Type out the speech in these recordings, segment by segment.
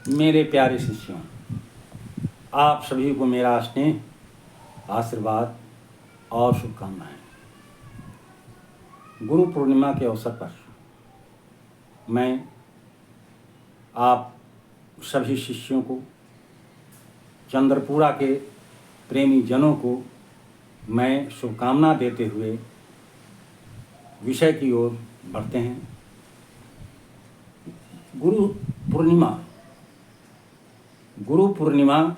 मेरे प्यारे शिष्यों, आप सभी को मेरा स्नेह, आशीर्वाद और शुभकामनाएं। गुरु पूर्णिमा के अवसर पर मैं आप सभी शिष्यों को, चंद्रपुरा के प्रेमी जनों को मैं शुभकामना देते हुए विषय की ओर बढ़ते हैं। गुरु पूर्णिमा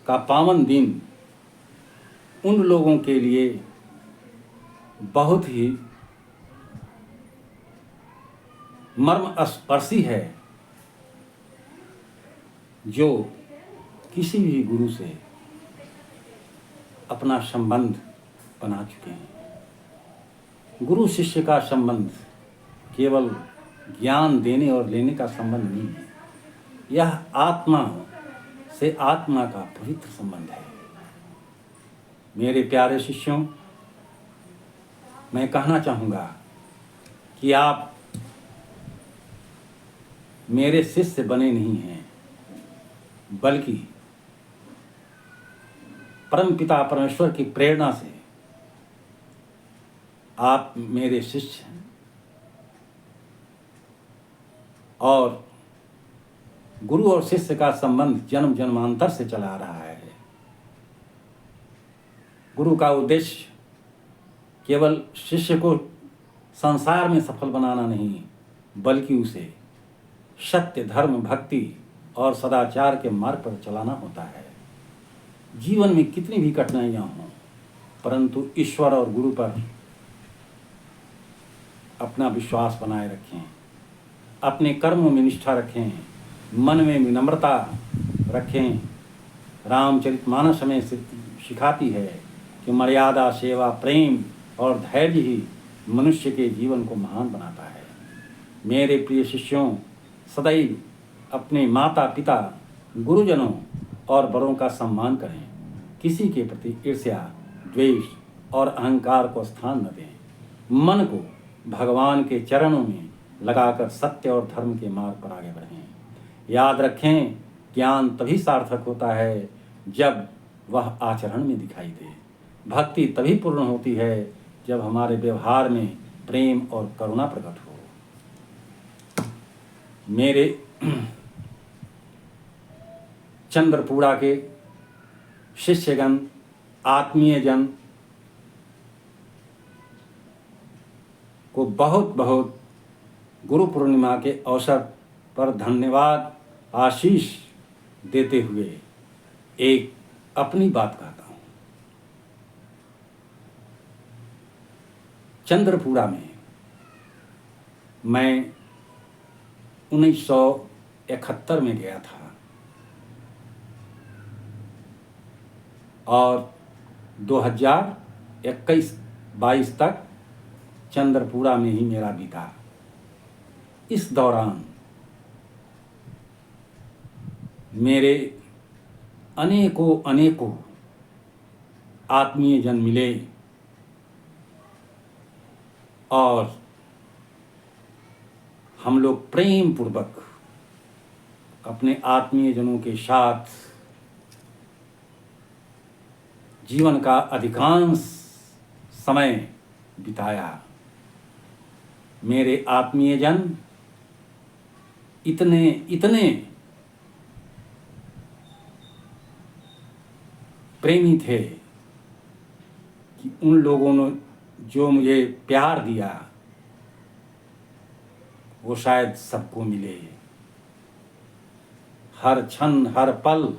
का पावन दिन उन लोगों के लिए बहुत ही मर्मस्पर्शी है जो किसी भी गुरु से अपना संबंध बना चुके हैं। गुरु शिष्य का संबंध केवल ज्ञान देने और लेने का संबंध नहीं है, यह आत्मा से आत्मा का पवित्र संबंध है। मेरे प्यारे शिष्यों, मैं कहना चाहूँगा कि आप मेरे शिष्य बने नहीं हैं, बल्कि परमपिता परमेश्वर की प्रेरणा से आप मेरे शिष्य हैं। और गुरु और शिष्य का संबंध जन्म जन्मांतर से चला आ रहा है। गुरु का उद्देश्य केवल शिष्य को संसार में सफल बनाना नहीं, बल्कि उसे सत्य, धर्म, भक्ति और सदाचार के मार्ग पर चलाना होता है। जीवन में कितनी भी कठिनाइयाँ हों, परंतु ईश्वर और गुरु पर अपना विश्वास बनाए रखें, अपने कर्मों में निष्ठा रखें, मन में विनम्रता रखें। रामचरितमानस हमें सिखाती है कि मर्यादा, सेवा, प्रेम और धैर्य ही मनुष्य के जीवन को महान बनाता है। मेरे प्रिय शिष्यों, सदैव अपने माता पिता, गुरुजनों और बड़ों का सम्मान करें। किसी के प्रति ईर्ष्या, द्वेष और अहंकार को स्थान न दें। मन को भगवान के चरणों में लगाकर सत्य और धर्म के मार्ग पर आगे बढ़ें। याद रखें, ज्ञान तभी सार्थक होता है जब वह आचरण में दिखाई दे। भक्ति तभी पूर्ण होती है जब हमारे व्यवहार में प्रेम और करुणा प्रकट हो। मेरे चंद्रपुरा के शिष्यगण, आत्मीय जन को बहुत बहुत गुरु पूर्णिमा के अवसर पर धन्यवाद, आशीष देते हुए एक अपनी बात कहता हूँ। चंद्रपुरा में मैं 1971 में गया था और 2021-22 तक चंद्रपुरा में ही मेरा बीता। इस दौरान मेरे अनेकों आत्मीय जन मिले और हम लोग प्रेम पूर्वक अपने आत्मीय जनों के साथ जीवन का अधिकांश समय बिताया। मेरे आत्मीय जन इतने प्रेमी थे कि उन लोगों ने जो मुझे प्यार दिया वो शायद सबको मिले। हर क्षण, हर पल,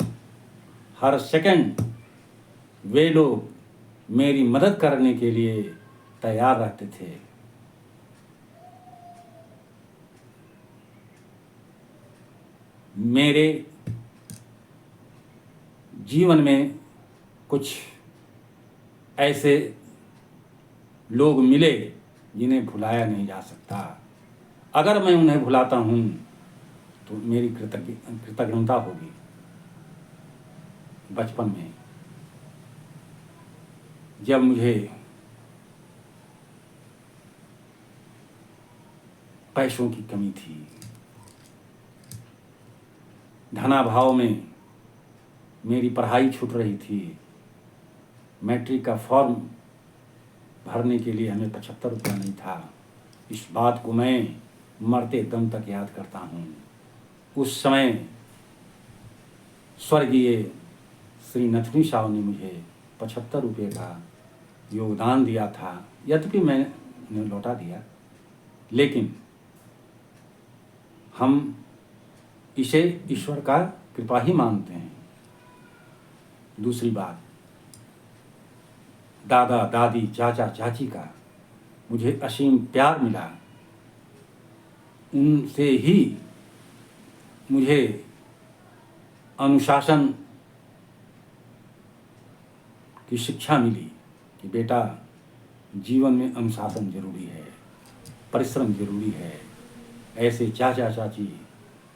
हर सेकंड वे लोग मेरी मदद करने के लिए तैयार रहते थे। मेरे जीवन में कुछ ऐसे लोग मिले जिन्हें भुलाया नहीं जा सकता। अगर मैं उन्हें भुलाता हूँ तो मेरी कृतज्ञता होगी। बचपन में जब मुझे पैसों की कमी थी, धनाभाव में मेरी पढ़ाई छूट रही थी। मैट्रिक का फॉर्म भरने के लिए हमें 75 रुपया नहीं था। इस बात को मैं मरते दम तक याद करता हूँ। उस समय स्वर्गीय श्री नथनी साहु ने मुझे 75 रुपये का योगदान दिया था। यद्यपि मैंने लौटा दिया, लेकिन हम इसे ईश्वर का कृपा ही मानते हैं। दूसरी बात, दादा दादी चाचा चाची का मुझे असीम प्यार मिला। उनसे ही मुझे अनुशासन की शिक्षा मिली कि बेटा, जीवन में अनुशासन जरूरी है, परिश्रम जरूरी है। ऐसे चाचा चाची,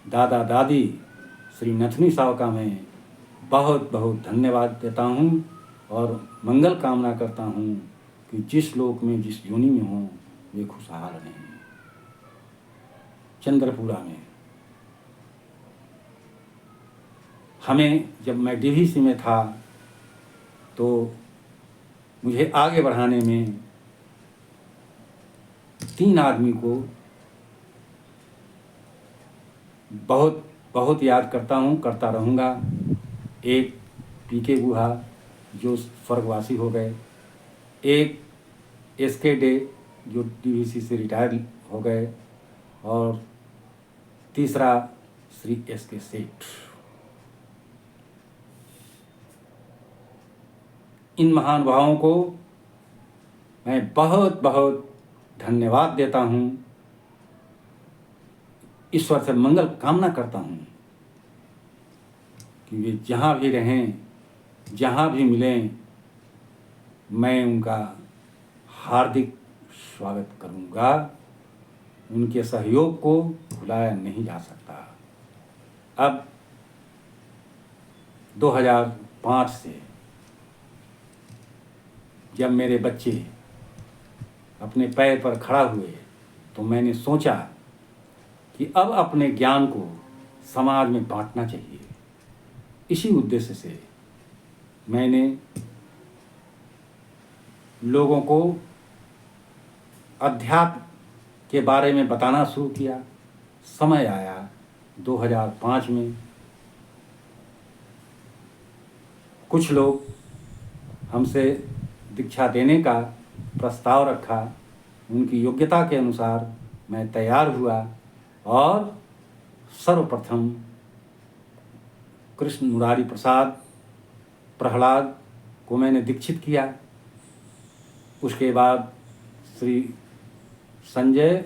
दादा दादी, श्री नथनी साहु का मैं बहुत बहुत धन्यवाद देता हूँ और मंगल कामना करता हूँ कि जिस लोक में, जिस योनि में हों, वे खुशहाल रहें। चंद्रपुरा में हमें, जब मैं डीवीसी में था, तो मुझे आगे बढ़ाने में 3 आदमी को बहुत बहुत याद करता हूँ, करता रहूँगा। एक पीके गुहा जो स्वर्गवासी हो गए, एक एसके डे जो डीवीसी से रिटायर हो गए, और तीसरा श्री एसके सेठ। इन महानुभावों को मैं बहुत बहुत धन्यवाद देता हूँ। ईश्वर से मंगल कामना करता हूँ कि वे जहाँ भी रहें, जहाँ भी मिलें, मैं उनका हार्दिक स्वागत करूँगा। उनके सहयोग को भुलाया नहीं जा सकता। अब 2005 से जब मेरे बच्चे अपने पैर पर खड़ा हुए, तो मैंने सोचा कि अब अपने ज्ञान को समाज में बांटना चाहिए। इसी उद्देश्य से मैंने लोगों को अध्यात्म के बारे में बताना शुरू किया। समय आया 2005 में, कुछ लोग हमसे दीक्षा देने का प्रस्ताव रखा। उनकी योग्यता के अनुसार मैं तैयार हुआ और सर्वप्रथम कृष्ण मुरारी प्रसाद प्रहलाद को मैंने दीक्षित किया। उसके बाद श्री संजय